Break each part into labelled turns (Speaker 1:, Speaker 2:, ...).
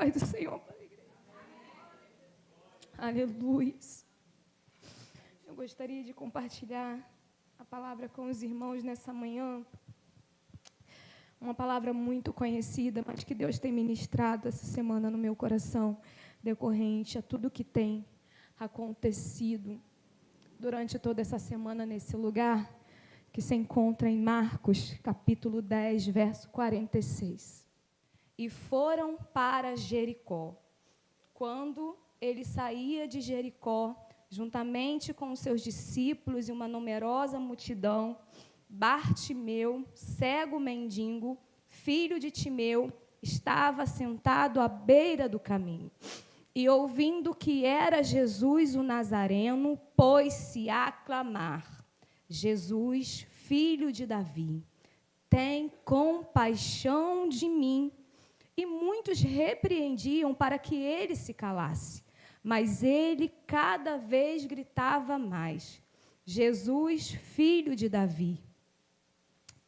Speaker 1: paz do Senhor para a igreja. Aleluia. Eu gostaria de compartilhar a palavra com os irmãos nessa manhã. Uma palavra muito conhecida, mas que Deus tem ministrado essa semana no meu coração, decorrente a tudo que tem acontecido durante toda essa semana nesse lugar, que se encontra em Marcos, capítulo 10, verso 46. E foram para Jericó. Quando ele saía de Jericó, juntamente com os seus discípulos e uma numerosa multidão, Bartimeu, cego mendigo, filho de Timeu, estava sentado à beira do caminho. E ouvindo que era Jesus o Nazareno, pôs-se a clamar: Jesus, filho de Davi, tem compaixão de mim. E muitos repreendiam para que ele se calasse. Mas ele cada vez gritava mais: Jesus, filho de Davi,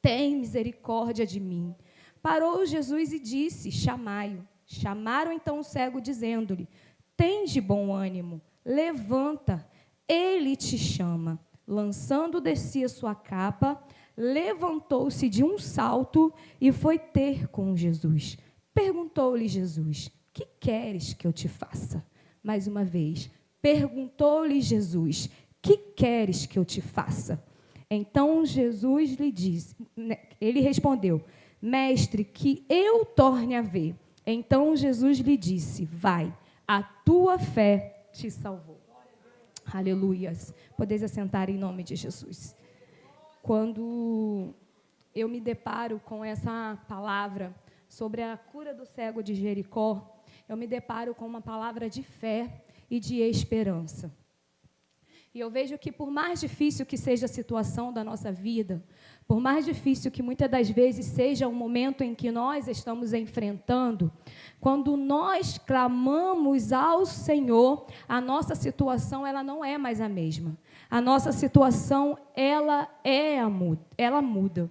Speaker 1: tem misericórdia de mim. Parou Jesus e disse: chamai-o. Chamaram então o cego, dizendo-lhe: tende bom ânimo, levanta, ele te chama. Lançando de si a sua capa, levantou-se de um salto e foi ter com Jesus. Perguntou-lhe Jesus: que queres que eu te faça? Mais uma vez, perguntou-lhe Jesus: que queres que eu te faça? Então Jesus lhe disse, ele respondeu: mestre, que eu torne a ver. Então Jesus lhe disse: vai, a tua fé te salvou. Aleluias. Podeis assentar em nome de Jesus. Quando eu me deparo com essa palavra sobre a cura do cego de Jericó, eu me deparo com uma palavra de fé e de esperança. E eu vejo que, por mais difícil que seja a situação da nossa vida, por mais difícil que muitas das vezes seja o momento em que nós estamos enfrentando, quando nós clamamos ao Senhor, a nossa situação ela não é mais a mesma. A nossa situação ela muda.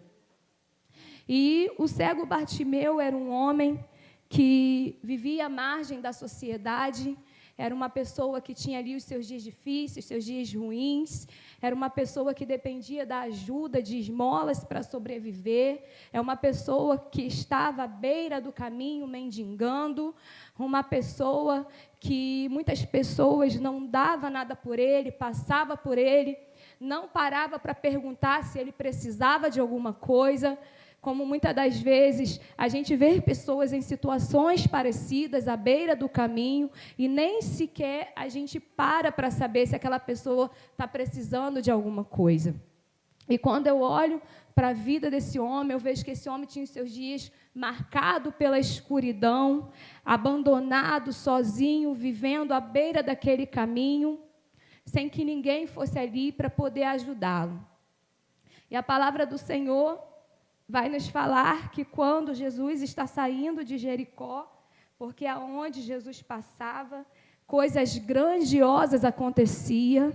Speaker 1: E o cego Bartimeu era um homem que vivia à margem da sociedade, era uma pessoa que tinha ali os seus dias difíceis, seus dias ruins, era uma pessoa que dependia da ajuda de esmolas para sobreviver, é uma pessoa que estava à beira do caminho mendigando, uma pessoa que muitas pessoas não davam nada por ele, passava por ele, não parava para perguntar se ele precisava de alguma coisa. Como muitas das vezes a gente vê pessoas em situações parecidas à beira do caminho e nem sequer a gente para saber se aquela pessoa está precisando de alguma coisa. E quando eu olho para a vida desse homem, eu vejo que esse homem tinha os seus dias marcados pela escuridão, abandonado, sozinho, vivendo à beira daquele caminho, sem que ninguém fosse ali para poder ajudá-lo. E a palavra do Senhor vai nos falar que quando Jesus está saindo de Jericó, porque aonde Jesus passava, coisas grandiosas aconteciam,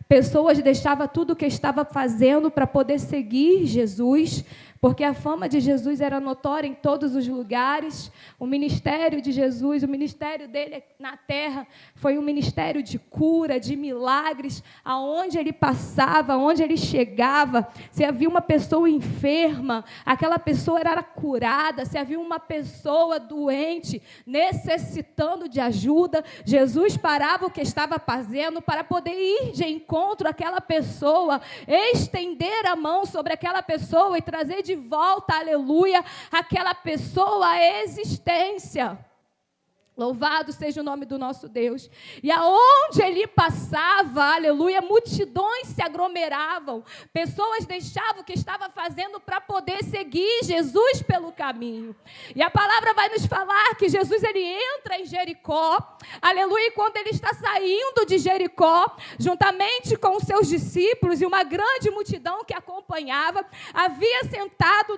Speaker 1: pessoas deixavam tudo o que estava fazendo para poder seguir Jesus, porque a fama de Jesus era notória em todos os lugares. O ministério de Jesus, o ministério dele na terra, foi um ministério de cura, de milagres. Aonde ele passava, aonde ele chegava, se havia uma pessoa enferma, aquela pessoa era curada. Se havia uma pessoa doente, necessitando de ajuda, Jesus parava o que estava fazendo para poder ir de encontro àquela pessoa, estender a mão sobre aquela pessoa e trazer de volta, aleluia, aquela pessoa à existência. Louvado seja o nome do nosso Deus. E aonde ele passava, aleluia, multidões se aglomeravam. Pessoas deixavam o que estava fazendo para poder seguir Jesus pelo caminho. E a palavra vai nos falar que Jesus ele entra em Jericó, aleluia, e quando ele está saindo de Jericó, juntamente com os seus discípulos e uma grande multidão que acompanhava, havia sentado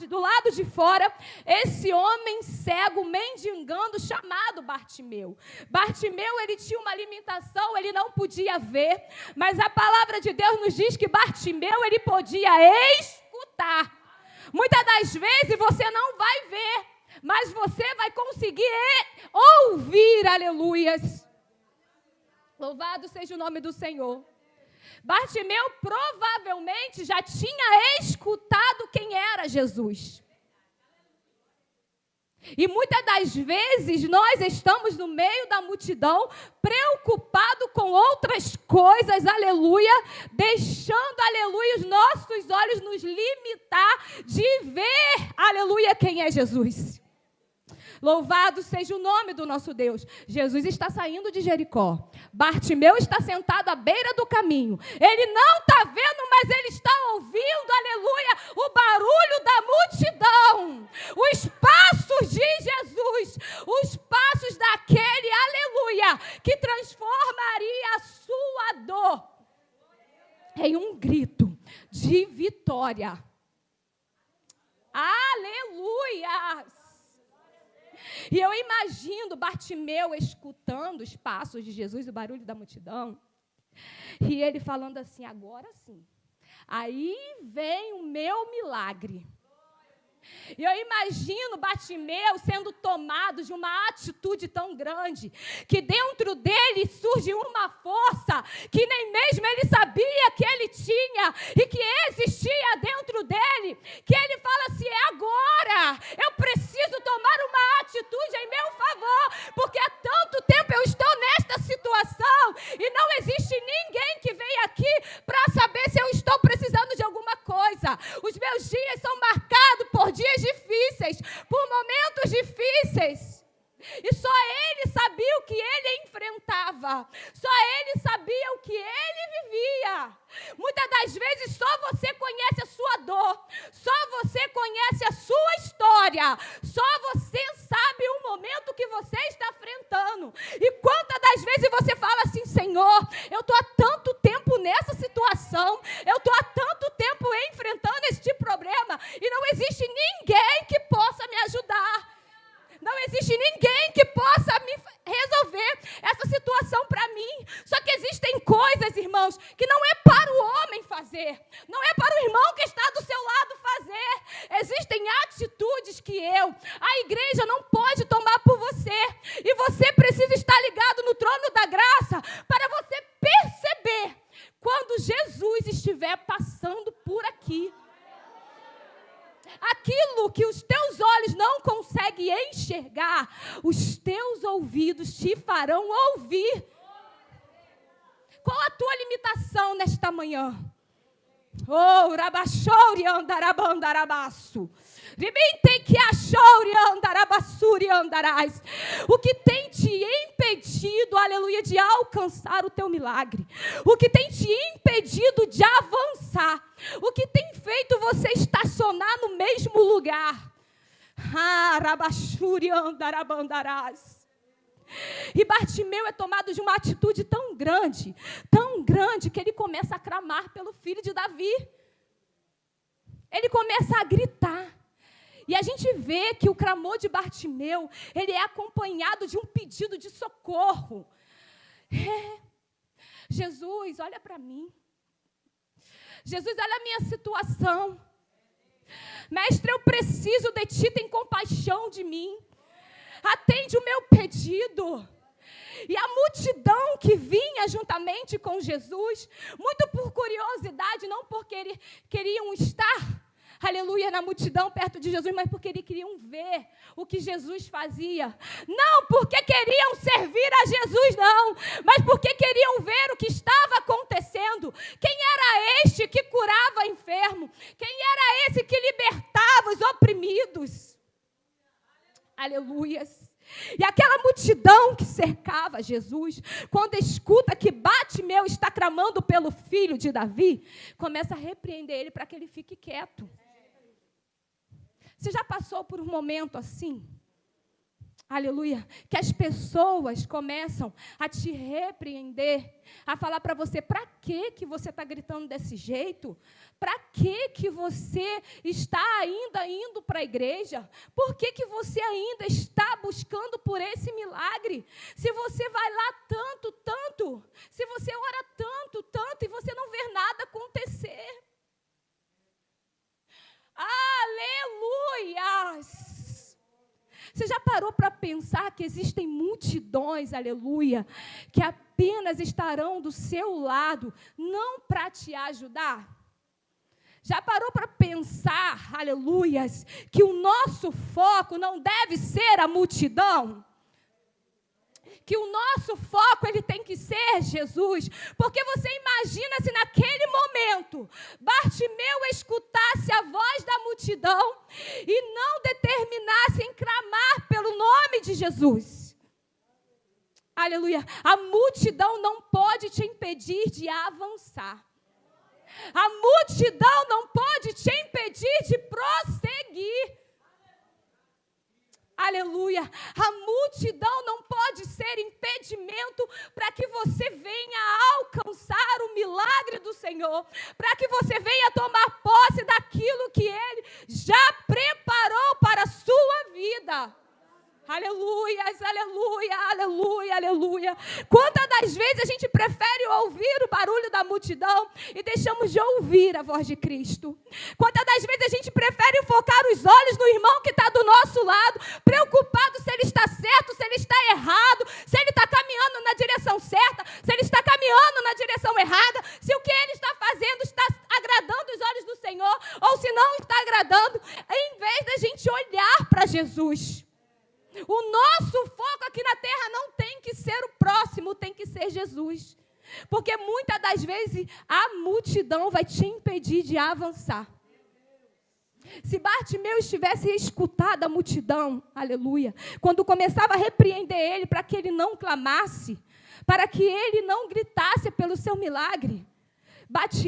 Speaker 1: do lado de fora esse homem cego, mendigando, chamado Bartimeu. Bartimeu, ele tinha uma limitação, ele não podia ver, mas a palavra de Deus nos diz que Bartimeu, ele podia escutar. Muitas das vezes você não vai ver, mas você vai conseguir ouvir, aleluias. Louvado seja o nome do Senhor. Bartimeu provavelmente já tinha escutado quem era Jesus. E muitas das vezes nós estamos no meio da multidão, preocupado com outras coisas, aleluia, deixando, aleluia, os nossos olhos nos limitar de ver, aleluia, quem é Jesus. Louvado seja o nome do nosso Deus. Jesus está saindo de Jericó. Bartimeu está sentado à beira do caminho. Ele não está vendo, mas ele está ouvindo, aleluia, o barulho da multidão. Os passos de Jesus. Os passos daquele, aleluia, que transformaria a sua dor em um grito de vitória. Aleluia! E eu imagino Bartimeu escutando os passos de Jesus, o barulho da multidão, e ele falando assim, agora sim, aí vem o meu milagre. E eu imagino Bartimeu sendo tomado de uma atitude tão grande, que dentro dele surge uma força que nem mesmo ele sabia que ele tinha, e que existia dentro dele, que ele fala assim, é agora, eu preciso tomar uma atitude em meu favor, porque há tanto tempo eu estou nesta situação, e não existe ninguém que venha aqui para saber se eu estou precisando de alguma coisa. Os meus dias são marcados por dias difíceis, por momentos difíceis. E só ele sabia o que ele enfrentava. Só ele sabia o que ele vivia. Muitas das vezes só você conhece a sua dor. Só você conhece a sua história. Só você sabe o momento que você está enfrentando. E quantas das vezes você fala assim, Senhor, eu estou há tanto tempo nessa situação. Eu estou há tanto tempo enfrentando este problema. E não existe ninguém que possa me ajudar. Não existe ninguém que possa me resolver essa situação para mim. Só que existem coisas, irmãos, que não é para o homem fazer. Não é para o irmão que está do seu lado fazer. Existem atitudes que a igreja não pode tomar por você. E você precisa estar ligado no trono da graça para você perceber quando Jesus estiver passando por aqui. Aquilo que os teus olhos não conseguem enxergar, os teus ouvidos te farão ouvir. Qual a tua limitação nesta manhã? Oh, rabachouri andarabandarabaço. O que tem te impedido, aleluia, de alcançar o teu milagre? O que tem te impedido de avançar? O que tem feito você estacionar no mesmo lugar? E Bartimeu é tomado de uma atitude tão grande, que ele começa a clamar pelo filho de Davi. Ele começa a gritar. E a gente vê que o clamor de Bartimeu, ele é acompanhado de um pedido de socorro. Jesus, olha para mim. Jesus, olha a minha situação. Mestre, eu preciso de ti, tem compaixão de mim. Atende o meu pedido. E a multidão que vinha juntamente com Jesus, muito por curiosidade, não porque queriam estar, aleluia, na multidão perto de Jesus, mas porque eles queriam ver o que Jesus fazia. Não porque queriam servir a Jesus, não, mas porque queriam ver o que estava acontecendo. Quem era este que curava enfermo? Quem era esse que libertava os oprimidos? Aleluias. E aquela multidão que cercava Jesus, quando escuta que Bartimeu está clamando pelo filho de Davi, começa a repreender ele para que ele fique quieto. Você já passou por um momento assim? Aleluia. Que as pessoas começam a te repreender, a falar para você, para que você está gritando desse jeito? Para que você está ainda indo para a igreja? Por que você ainda está buscando por esse milagre? Se você vai lá tanto, se você ora tanto, e você não vê nada acontecer. Aleluias! Você já parou para pensar que existem multidões, aleluia, que apenas estarão do seu lado, não para te ajudar? Já parou para pensar, aleluias, que o nosso foco não deve ser a multidão? Que o nosso foco, ele tem que ser Jesus. Porque você imagina se naquele momento Bartimeu escutasse a voz da multidão e não determinasse em clamar pelo nome de Jesus. Aleluia. A multidão não pode te impedir de avançar. A multidão não pode te impedir de prosseguir. Aleluia. A multidão não pode ser impedimento para que você venha alcançar o milagre do Senhor, para que você venha tomar posse daquilo que Ele já preparou para a sua vida. Aleluias, aleluia, aleluia, aleluia. Quantas das vezes a gente prefere ouvir o barulho da multidão e deixamos de ouvir a voz de Cristo? Quantas das vezes a gente prefere focar os olhos no irmão que está do nosso lado, preocupado se ele está certo, se ele está errado, se ele está caminhando na direção certa, se ele está caminhando na direção errada, se o que ele está fazendo está agradando os olhos do Senhor ou se não está agradando, em vez da gente olhar para Jesus. O nosso foco aqui na terra não tem que ser o próximo, tem que ser Jesus. Porque muitas das vezes a multidão vai te impedir de avançar. Se Bartimeu estivesse escutado a multidão, aleluia, quando começava a repreender ele para que ele não clamasse, para que ele não gritasse pelo seu milagre,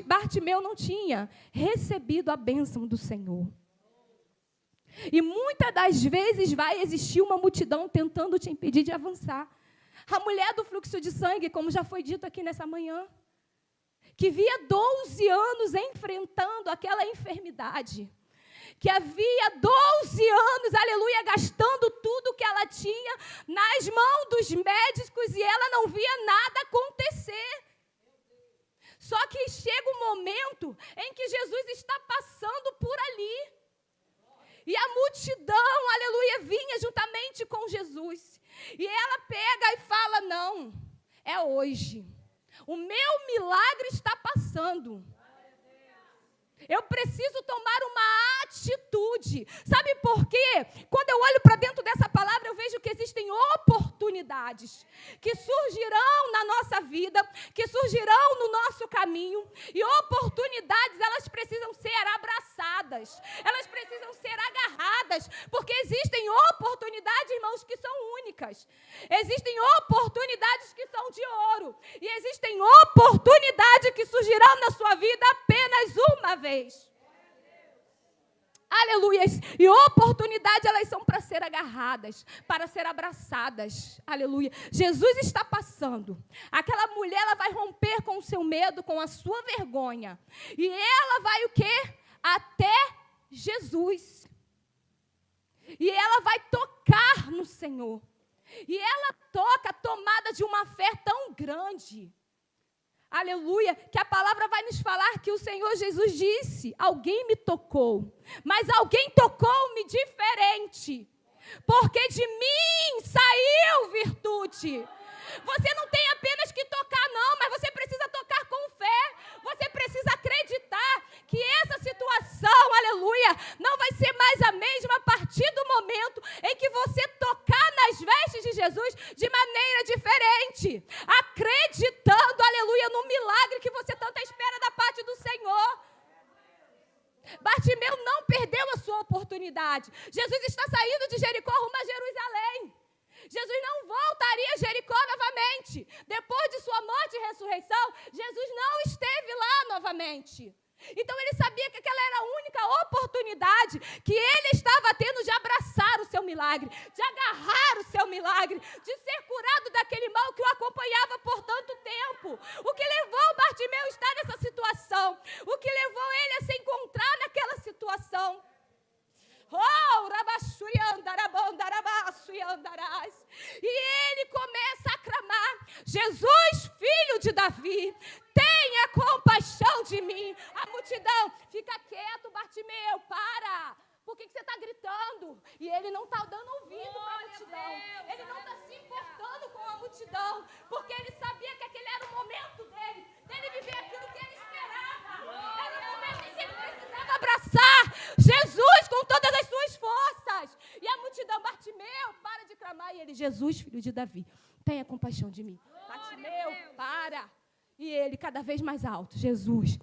Speaker 1: Bartimeu não tinha recebido a bênção do Senhor. E muitas das vezes vai existir uma multidão tentando te impedir de avançar. A mulher do fluxo de sangue, como já foi dito aqui nessa manhã, que via 12 anos enfrentando aquela enfermidade, que havia 12 anos, aleluia, gastando tudo que ela tinha nas mãos dos médicos e ela não via nada acontecer. Só que chega um momento em que Jesus está passando por ali. E a multidão, aleluia, vinha juntamente com Jesus. E ela pega e fala, não, é hoje. O meu milagre está passando. Eu preciso tomar uma atitude. Sabe por quê? Quando eu olho para dentro dessa palavra, eu vejo que existem oportunidades que surgirão na nossa vida, que surgirão no nosso caminho. E oportunidades, elas precisam ser abraçadas. Elas precisam ser agarradas. Porque existem oportunidades, irmãos, que são únicas. Existem oportunidades que são de ouro. E existem oportunidades que surgirão na sua vida apenas uma vez. Aleluia. E oportunidades, elas são para ser agarradas, para ser abraçadas. Aleluia. Jesus está passando. Aquela mulher, ela vai romper com o seu medo, com a sua vergonha. E ela vai o quê? Até Jesus. E ela vai tocar no Senhor. E ela toca tomada de uma fé tão grande. Aleluia, que a palavra vai nos falar que o Senhor Jesus disse, alguém me tocou, mas alguém tocou-me diferente, porque de mim saiu virtude. Você não tem apenas que tocar não, mas você precisa tocar com fé, você precisa acreditar que essa situação, aleluia, não vai ser mais a mesma a partir do momento em que você tocar nas vestes de Jesus de maneira diferente, acreditando, aleluia, no milagre que você tanto espera da parte do Senhor. Bartimeu não perdeu a sua oportunidade. Jesus está saindo de Jericó rumo a Jerusalém. Jesus não voltaria a Jericó novamente. Depois de sua morte e ressurreição, Jesus não esteve lá novamente. Então ele sabia que aquela era a única oportunidade que ele estava tendo de abraçar o seu milagre, de agarrar o seu milagre, de ser curado daquele mal que o acompanhava por tanto tempo. O que levou Bartimeu a estar nessa situação? O que levou ele a se encontrar naquela situação? E ele começa a clamar, Jesus, filho de Davi, tenha compaixão de mim. A multidão, fica quieto, Bartimeu, para. Por que que você está gritando? E ele não está dando ouvido para a multidão. Ele não está se importando com a multidão, porque ele sabia que aquele era o momento dele viver aquilo que ele esperava. Era o momento em que ele precisava abraçar Jesus com todas as suas forças. E a multidão, Bartimeu, para de clamar. E ele, Jesus, filho de Davi, tenha compaixão de mim. Bartimeu, para. E ele, cada vez mais alto, Jesus,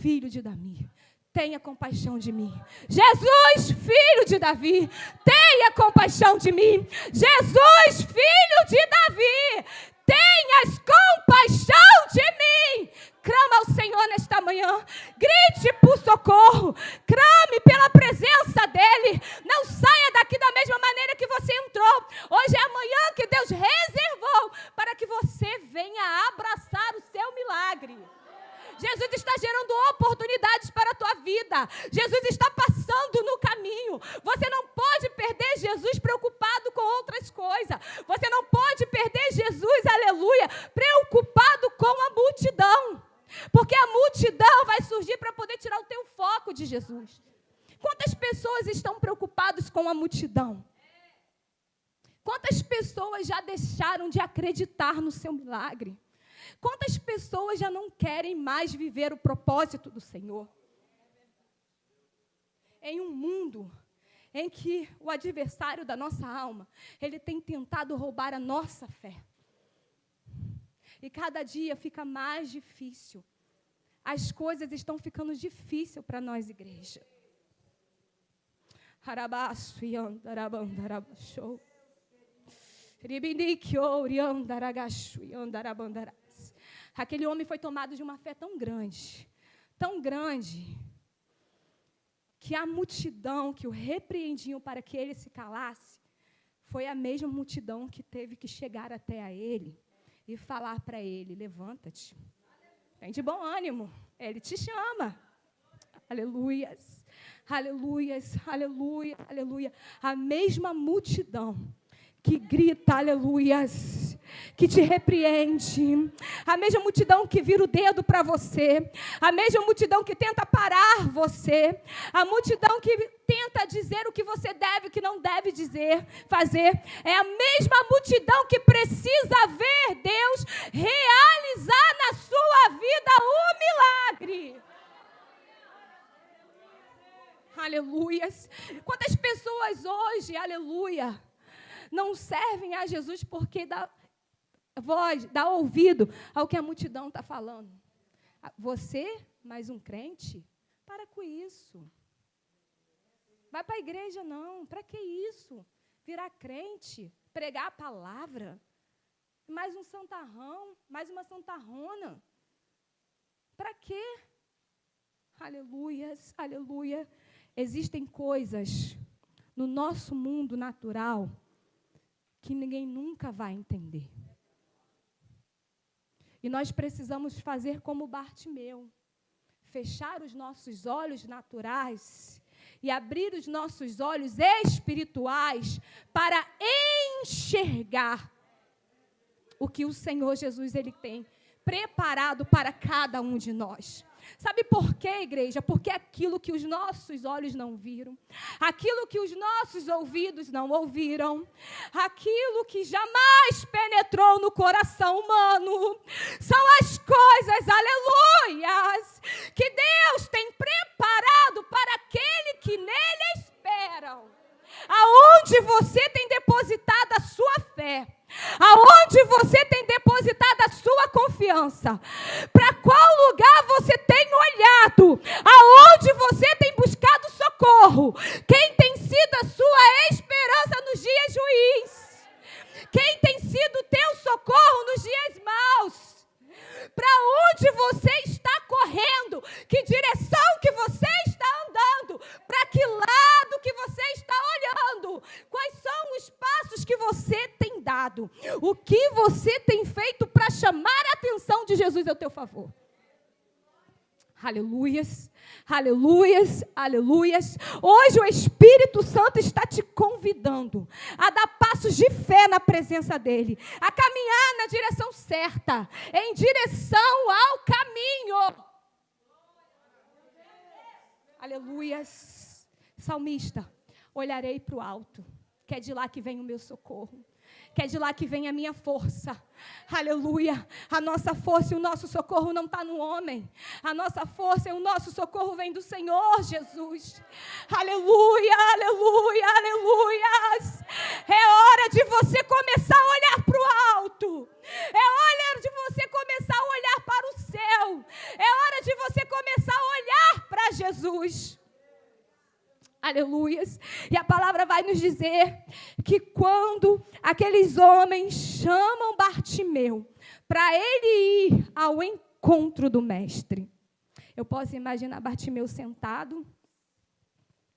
Speaker 1: filho de Davi, tenha compaixão de mim. Jesus, filho de Davi, tenha compaixão de mim. Jesus, filho de Davi, tenhas compaixão de mim. Clama ao Senhor nesta manhã. Grite por socorro. Clame pela presença dEle. Não saia daqui da mesma maneira que você entrou. Hoje é a manhã que Deus reservou para que você venha abraçar o seu milagre. Jesus está gerando oportunidades para a tua vida. Jesus está passando no caminho. Você não pode perder Jesus preocupado com outras coisas. Você não pode perder Jesus, aleluia, preocupado com a multidão. Porque a multidão vai surgir para poder tirar o teu foco de Jesus. Quantas pessoas estão preocupadas com a multidão? Quantas pessoas já deixaram de acreditar no seu milagre? Quantas pessoas já não querem mais viver o propósito do Senhor? Em um mundo em que o adversário da nossa alma, ele tem tentado roubar a nossa fé. E cada dia fica mais difícil. As coisas estão ficando difíceis para nós, igreja. Aquele homem foi tomado de uma fé tão grande, que a multidão que o repreendiam para que ele se calasse, foi a mesma multidão que teve que chegar até a ele e falar para ele, levanta-te, tem de bom ânimo, ele te chama. Aleluias, aleluias, aleluia, aleluia. A mesma multidão que grita, aleluias, que te repreende, a mesma multidão que vira o dedo para você, a mesma multidão que tenta parar você, a multidão que tenta dizer o que você deve, o que não deve dizer, fazer, é a mesma multidão que precisa ver Deus realizar na sua vida o milagre. Aleluias. Quantas pessoas hoje, aleluia, não servem a Jesus porque dá voz, dá ouvido ao que a multidão está falando. Você, mais um crente, para com isso. Vai para a igreja não, para que isso? Virar crente, pregar a palavra, mais um santarrão, mais uma santarrona. Para quê? Aleluias, aleluia. Existem coisas no nosso mundo natural que ninguém nunca vai entender. E nós precisamos fazer como Bartimeu, fechar os nossos olhos naturais e abrir os nossos olhos espirituais para enxergar o que o Senhor Jesus ele tem preparado para cada um de nós. Sabe por quê, igreja? Porque aquilo que os nossos olhos não viram, aquilo que os nossos ouvidos não ouviram, aquilo que jamais penetrou no coração humano, são as coisas, aleluias, que Deus tem preparado para aquele que nele esperam. Aonde você tem depositado a sua fé, aonde você tem depositado a sua confiança, para qual lugar você tem olhado, aonde você tem buscado socorro, quem tem sido a sua esperança nos dias ruins, quem tem sido o teu socorro nos dias maus, para onde você está correndo, que direção que você está andando, para que lado que você está olhando, quais são os passos que você tem dado, o que você tem feito para chamar a atenção de Jesus ao teu favor. Aleluias, aleluias, aleluias. Hoje o Espírito Santo está te convidando a dar passos de fé na presença dEle, a caminhar na direção certa, em direção ao caminho. Aleluias. Salmista, olharei para o alto, que é de lá que vem o meu socorro. Que é de lá que vem a minha força. Aleluia. A nossa força e o nosso socorro não está no homem. A nossa força e o nosso socorro vem do Senhor Jesus. Aleluia, aleluia, aleluia. É hora de você começar a olhar para o alto. É hora de você começar a olhar para o céu. É hora de você começar a olhar para Jesus. Aleluias. E a palavra vai nos dizer que quando aqueles homens chamam Bartimeu para ele ir ao encontro do mestre. Eu posso imaginar Bartimeu sentado.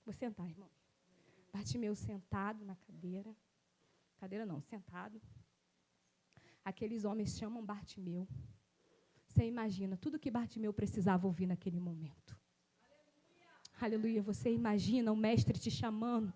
Speaker 1: Vou sentar, irmão. Bartimeu sentado na cadeira. Cadeira não, sentado. Aqueles homens chamam Bartimeu. Você imagina tudo que Bartimeu precisava ouvir naquele momento. Aleluia, você imagina o mestre te chamando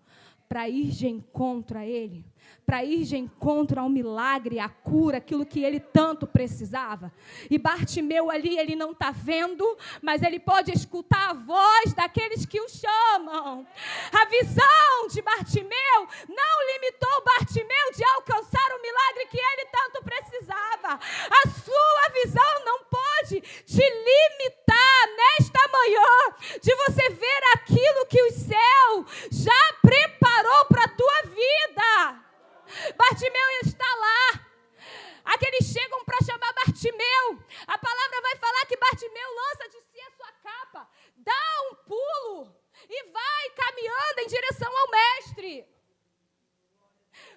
Speaker 1: para ir de encontro a ele, para ir de encontro ao milagre, à cura, aquilo que ele tanto precisava. E Bartimeu ali, ele não está vendo, mas ele pode escutar a voz daqueles que o chamam. A visão de Bartimeu não limitou Bartimeu de alcançar o milagre que ele tanto precisava. A sua visão não pode te limitar nesta manhã de você ver aquilo que o céu já preparou para a tua vida. Bartimeu está lá. Aqueles chegam para chamar Bartimeu. A palavra vai falar que Bartimeu lança de si a sua capa, dá um pulo e vai caminhando em direção ao mestre.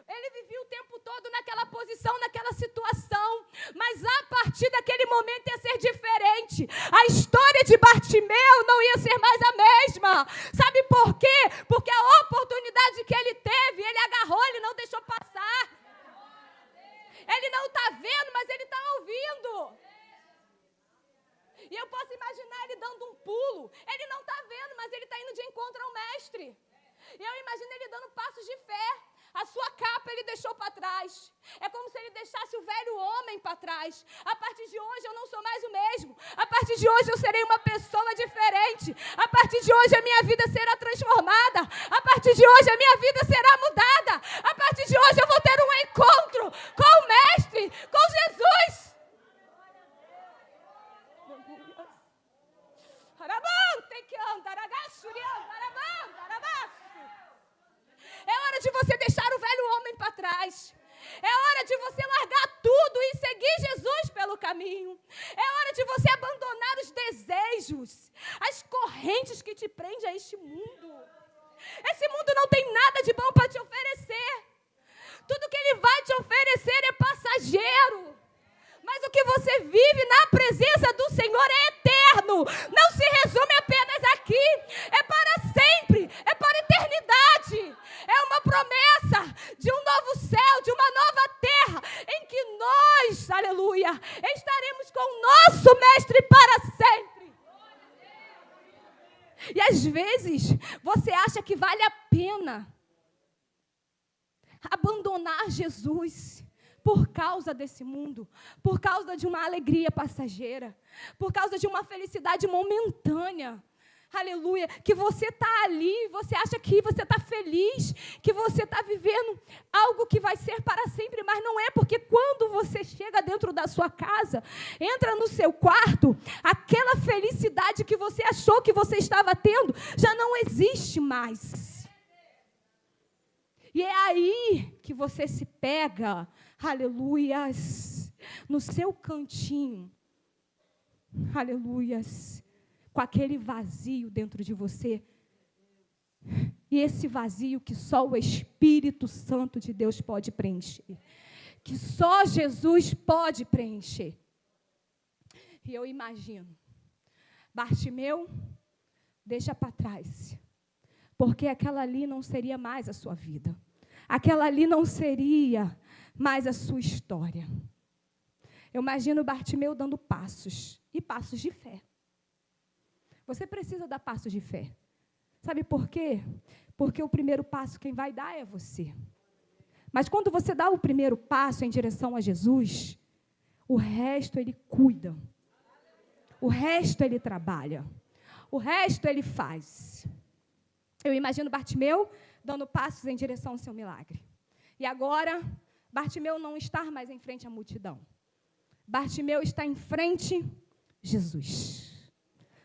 Speaker 1: Ele vivia o tempo todo naquela posição, naquela situação, mas a partir daquele momento ia ser diferente. A história de Bartimeu não ia ser mais a mesma. Sabe por quê? Porque a oportunidade que ele teve, ele agarrou, ele não deixou passar. Ele não está vendo, mas ele está ouvindo. E eu posso imaginar ele dando um pulo. Ele não está vendo, mas ele está indo de encontro ao mestre. E eu imagino ele dando passos de fé. A sua capa ele deixou para trás. É como se ele deixasse o velho homem para trás. A partir de hoje eu não sou mais o mesmo. A partir de hoje eu serei uma pessoa diferente. A partir de hoje a minha vida será transformada. A partir de hoje a minha vida será mudada. A partir de hoje eu vou ter um encontro com o mestre, com Jesus. É hora de você deixar o velho homem para trás. É hora de você largar tudo e seguir Jesus pelo caminho. É hora de você abandonar os desejos, as correntes que te prendem a este mundo. Esse mundo não tem nada de bom para te oferecer. Tudo que ele vai te oferecer é passageiro. Mas o que você vive na presença do Senhor é eterno. Não se resume apenas aqui. É para sempre. É para a eternidade. É uma promessa de um novo céu, de uma nova terra, em que nós, aleluia, estaremos com o nosso Mestre para sempre. E às vezes você acha que vale a pena abandonar Jesus por causa desse mundo, por causa de uma alegria passageira, por causa de uma felicidade momentânea. Aleluia, que você está ali, você acha que você está feliz, que você está vivendo algo que vai ser para sempre, mas não é, porque quando você chega dentro da sua casa, entra no seu quarto, aquela felicidade que você achou que você estava tendo, já não existe mais. E é aí que você se pega, aleluias, no seu cantinho, aleluias, com aquele vazio dentro de você. E esse vazio que só o Espírito Santo de Deus pode preencher. Que só Jesus pode preencher. E eu imagino, Bartimeu, deixa para trás. Porque aquela ali não seria mais a sua vida. Aquela ali não seria mais a sua história. Eu imagino Bartimeu dando passos. E passos de fé. Você precisa dar passos de fé. Sabe por quê? Porque o primeiro passo quem vai dar é você. Mas quando você dá o primeiro passo em direção a Jesus, o resto ele cuida. O resto ele trabalha. O resto ele faz. Eu imagino Bartimeu dando passos em direção ao seu milagre. E agora, Bartimeu não está mais em frente à multidão. Bartimeu está em frente a Jesus.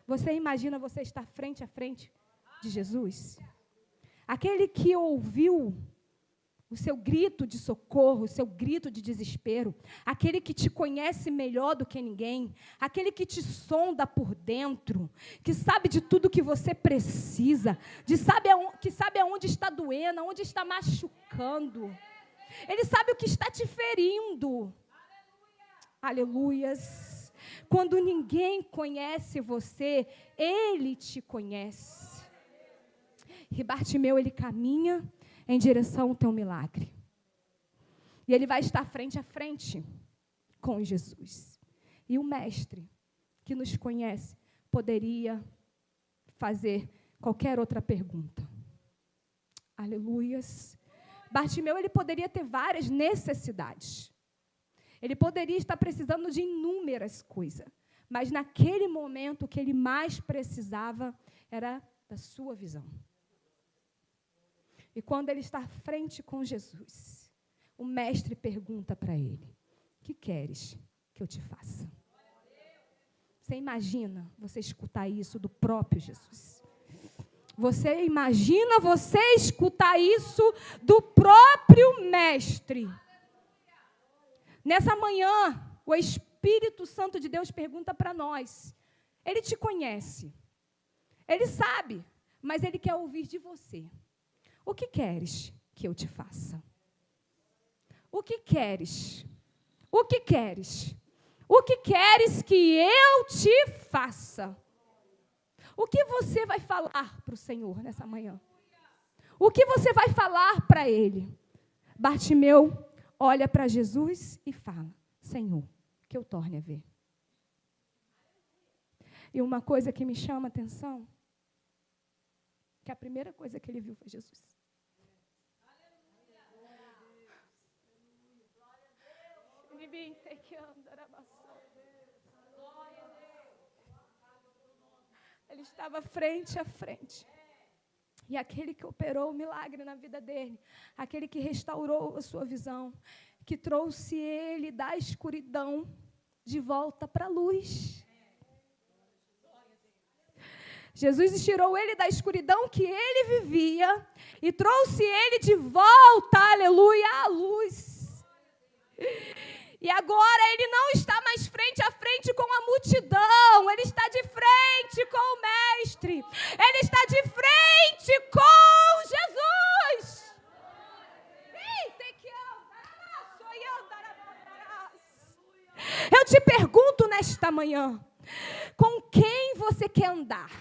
Speaker 1: Você imagina você estar frente a frente de Jesus? Aquele que ouviu o seu grito de socorro, o seu grito de desespero, aquele que te conhece melhor do que ninguém, aquele que te sonda por dentro, que sabe de tudo que você precisa, que sabe aonde está doendo, aonde está machucando. Ele sabe o que está te ferindo. Aleluias. Quando ninguém conhece você, Ele te conhece. E Bartimeu, ele caminha em direção ao teu milagre. E ele vai estar frente a frente com Jesus. E o mestre, que nos conhece, poderia fazer qualquer outra pergunta. Aleluias. Bartimeu, ele poderia ter várias necessidades. Ele poderia estar precisando de inúmeras coisas. Mas naquele momento, o que ele mais precisava era da sua visão. E quando ele está frente com Jesus, o mestre pergunta para ele: o que queres que eu te faça? Você imagina você escutar isso do próprio Jesus? Você imagina você escutar isso do próprio mestre? Nessa manhã, o Espírito Santo de Deus pergunta para nós. Ele te conhece. Ele sabe, mas ele quer ouvir de você. O que queres que eu te faça? O que queres? O que queres? O que queres que eu te faça? O que você vai falar para o Senhor nessa manhã? O que você vai falar para Ele? Bartimeu olha para Jesus e fala: Senhor, que eu torne a ver. E uma coisa que me chama a atenção, que a primeira coisa que ele viu foi Jesus. Ele estava frente a frente. E aquele que operou o milagre na vida dele, aquele que restaurou a sua visão, que trouxe ele da escuridão de volta para a luz. Jesus tirou ele da escuridão que ele vivia e trouxe ele de volta, aleluia, à luz. E agora ele não está mais frente a frente com a multidão, ele está de frente com o mestre, ele está de frente com Jesus. Eu te pergunto nesta manhã, com quem você quer andar?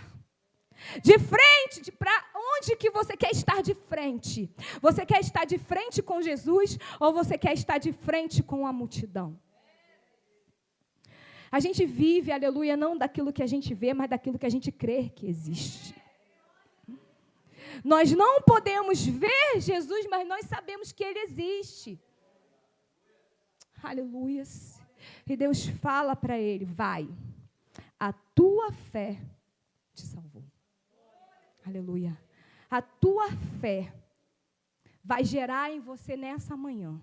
Speaker 1: De frente, para onde que você quer estar de frente? Você quer estar de frente com Jesus ou você quer estar de frente com a multidão? A gente vive, aleluia, não daquilo que a gente vê, mas daquilo que a gente crê que existe. Nós não podemos ver Jesus, mas nós sabemos que Ele existe. Aleluia. E Deus fala para ele: vai, a tua fé te salvou. Aleluia. A tua fé vai gerar em você nessa manhã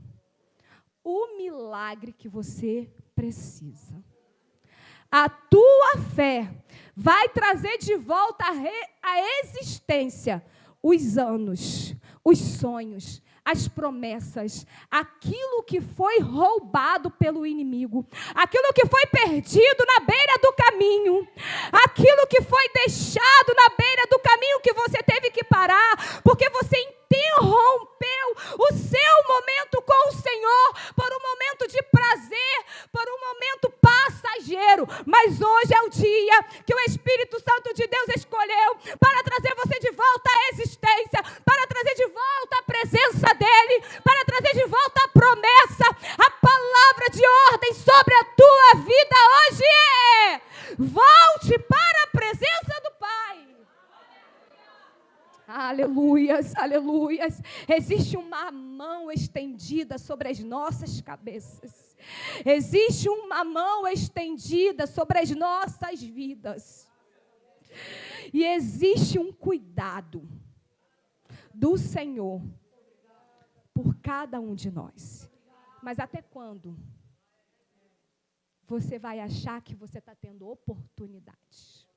Speaker 1: o milagre que você precisa. A tua fé vai trazer de volta à existência os anos, os sonhos, as promessas, aquilo que foi roubado pelo inimigo, aquilo que foi perdido na beira do caminho, aquilo que foi deixado na beira do caminho que você teve que parar, porque você interrompeu o seu momento com o Senhor por um momento de prazer, por um momento passageiro. Mas hoje é o dia que o Espírito Santo de Deus escolheu para trazer você de volta à existência, para trazer de volta a presença dEle, para trazer de volta a promessa. A palavra de ordem sobre a tua vida hoje é: volte para a presença do Pai. Aleluias, aleluias. Existe uma mão estendida sobre as nossas cabeças. Existe uma mão estendida sobre as nossas vidas. E existe um cuidado do Senhor por cada um de nós. Mas até quando você vai achar que você está tendo oportunidade?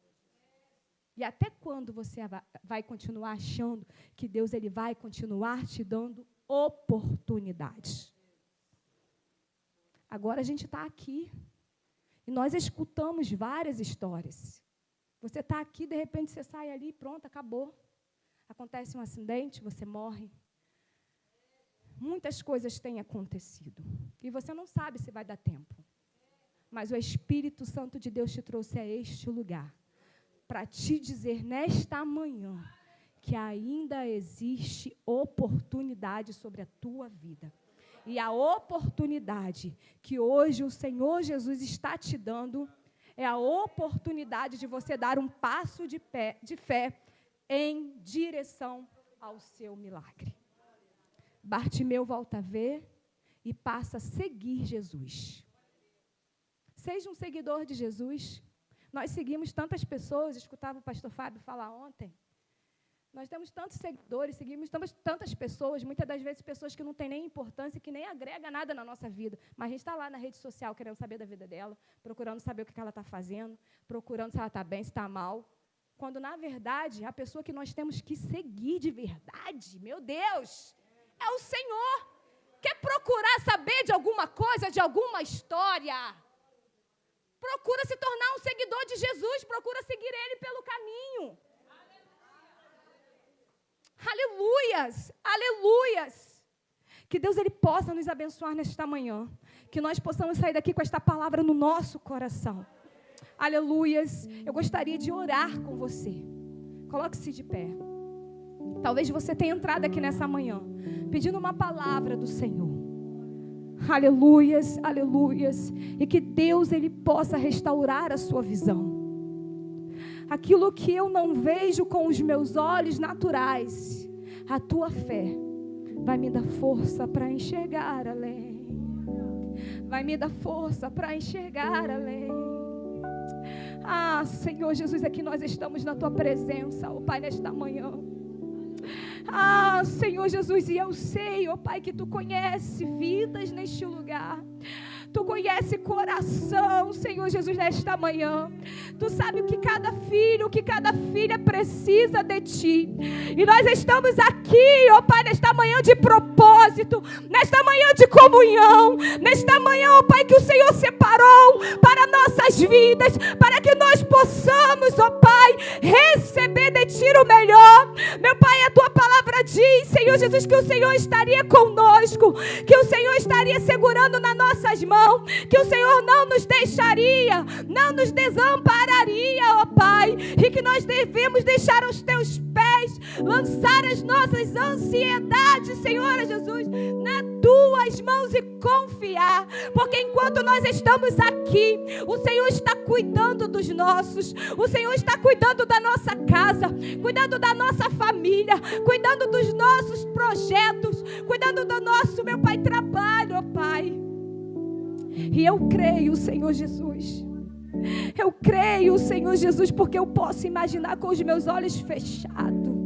Speaker 1: E até quando você vai continuar achando que Deus ele vai continuar te dando oportunidade? Agora a gente está aqui e nós escutamos várias histórias. Você está aqui, de repente você sai ali, pronto, acabou. Acontece um acidente, você morre. Muitas coisas têm acontecido e você não sabe se vai dar tempo. Mas o Espírito Santo de Deus te trouxe a este lugar para te dizer nesta manhã que ainda existe oportunidade sobre a tua vida. E a oportunidade que hoje o Senhor Jesus está te dando é a oportunidade de você dar um passo de fé em direção ao seu milagre. Bartimeu volta a ver e passa a seguir Jesus. Seja um seguidor de Jesus. Nós seguimos tantas pessoas, escutava o pastor Fábio falar ontem. Nós temos tantos seguidores, seguimos tantas pessoas, muitas das vezes pessoas que não têm nem importância, que nem agrega nada na nossa vida. Mas a gente está lá na rede social querendo saber da vida dela, procurando saber o que ela está fazendo, procurando se ela está bem, se está mal. Quando, na verdade, a pessoa que nós temos que seguir de verdade, meu Deus, é o Senhor. Quer procurar saber de alguma coisa, de alguma história? Procura se tornar um seguidor de Jesus, procura seguir Ele pelo caminho. Aleluias, aleluias. Que Deus ele possa nos abençoar nesta manhã. Que nós possamos sair daqui com esta palavra no nosso coração. Aleluias. Eu gostaria de orar com você. Coloque-se de pé. Talvez você tenha entrado aqui nessa manhã pedindo uma palavra do Senhor. Aleluias, aleluias. E que Deus ele possa restaurar a sua visão. Aquilo que eu não vejo com os meus olhos naturais, a tua fé vai me dar força para enxergar além. Vai me dar força para enxergar além. Ah, Senhor Jesus, aqui nós estamos na tua presença, ó Pai, nesta manhã. Ah, Senhor Jesus, e eu sei, ó Pai, que tu conhece vidas neste lugar. Tu conhece coração, Senhor Jesus, nesta manhã. Tu sabe o que cada filho, o que cada filha precisa de Ti. E nós estamos aqui, ó Pai, nesta manhã de propósito, nesta manhã de comunhão, nesta manhã, ó Pai, que o Senhor separou para nossas vidas, para que nós possamos, ó Pai, receber de Ti o melhor. Meu Pai, a Tua palavra diz, Senhor Jesus, que o Senhor estaria conosco, que o Senhor estaria segurando nas nossas mãos, que o Senhor não nos deixaria, não nos desampararia, ó Pai, e que nós devemos deixar aos Teus pés, lançar as nossas ansiedades, Senhor Jesus, nas Tuas mãos e confiar, porque enquanto nós estamos aqui, o Senhor está cuidando dos nossos, o Senhor está cuidando da nossa casa, cuidando da nossa família, cuidando dos nossos projetos, cuidando do nosso, meu Pai, trabalho, ó Pai. E eu creio, Senhor Jesus. Eu creio, Senhor Jesus, porque eu posso imaginar com os meus olhos fechados.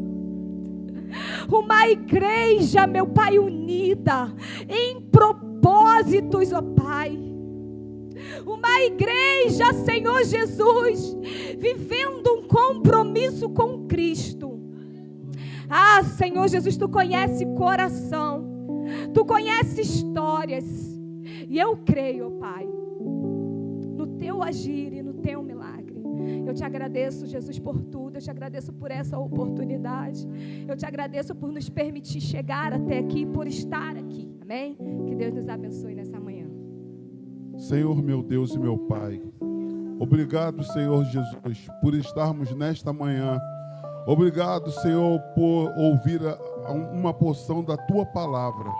Speaker 1: Uma igreja, meu Pai, unida em propósitos, ó Pai. Uma igreja, Senhor Jesus, vivendo um compromisso com Cristo. Ah, Senhor Jesus, Tu conhece coração. Tu conhece histórias. E eu creio, Pai, no Teu agir e no Teu milagre. Eu Te agradeço, Jesus, por tudo. Eu Te agradeço por essa oportunidade. Eu Te agradeço por nos permitir chegar até aqui, por estar aqui. Amém? Que Deus nos abençoe nessa manhã.
Speaker 2: Senhor, meu Deus e meu Pai, obrigado, Senhor Jesus, por estarmos nesta manhã. Obrigado, Senhor, por ouvir uma porção da Tua palavra.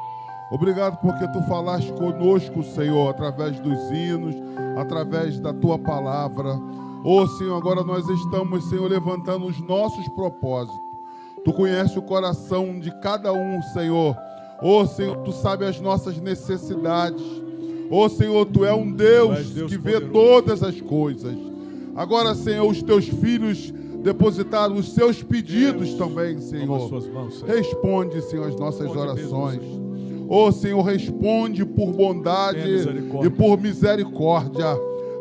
Speaker 2: Obrigado porque Tu falaste conosco, Senhor, através dos hinos, através da Tua palavra. Oh, Senhor, agora nós estamos, Senhor, levantando os nossos propósitos. Tu conheces o coração de cada um, Senhor. Oh, Senhor, Tu sabes as nossas necessidades. Oh, Senhor, Tu é um Deus que vê todas as coisas. Agora, Senhor, os Teus filhos depositar os seus pedidos também,
Speaker 3: Toma as
Speaker 2: Senhor.
Speaker 3: suas mãos, Senhor.
Speaker 2: Responde, Senhor, as nossas
Speaker 3: Responde
Speaker 2: orações.
Speaker 3: mesmo,
Speaker 2: Ô, Senhor, responde por bondade
Speaker 3: Tenha misericórdia.
Speaker 2: e por misericórdia.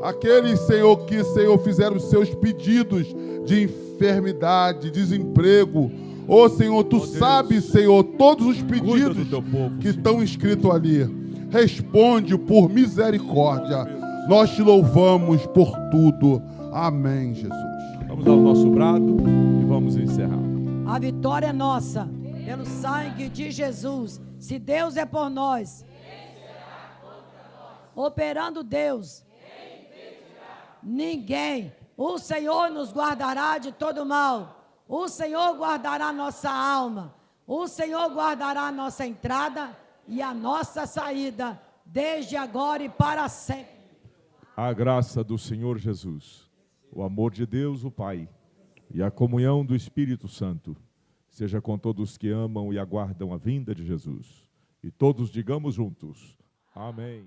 Speaker 2: Aqueles, Senhor, que, Senhor, fizeram os seus pedidos de enfermidade, desemprego. Ô, Senhor, Tu
Speaker 3: Deus,
Speaker 2: sabes, Senhor, todos os
Speaker 3: Cuida
Speaker 2: pedidos
Speaker 3: do teu povo,
Speaker 2: que
Speaker 3: Senhor.
Speaker 2: estão escritos ali. Responde por misericórdia. Nós Te louvamos por tudo. Amém, Jesus.
Speaker 3: Vamos dar o nosso brado e vamos encerrar.
Speaker 4: A vitória é nossa, pelo sangue de Jesus. Se Deus é por nós, operando Deus, ninguém. O Senhor nos guardará de todo mal. O Senhor guardará nossa alma. O Senhor guardará a nossa entrada e a nossa saída, desde agora e para sempre.
Speaker 3: A graça do Senhor Jesus, o amor de Deus, o Pai, e a comunhão do Espírito Santo, seja com todos que amam e aguardam a vinda de Jesus. E todos digamos juntos, amém.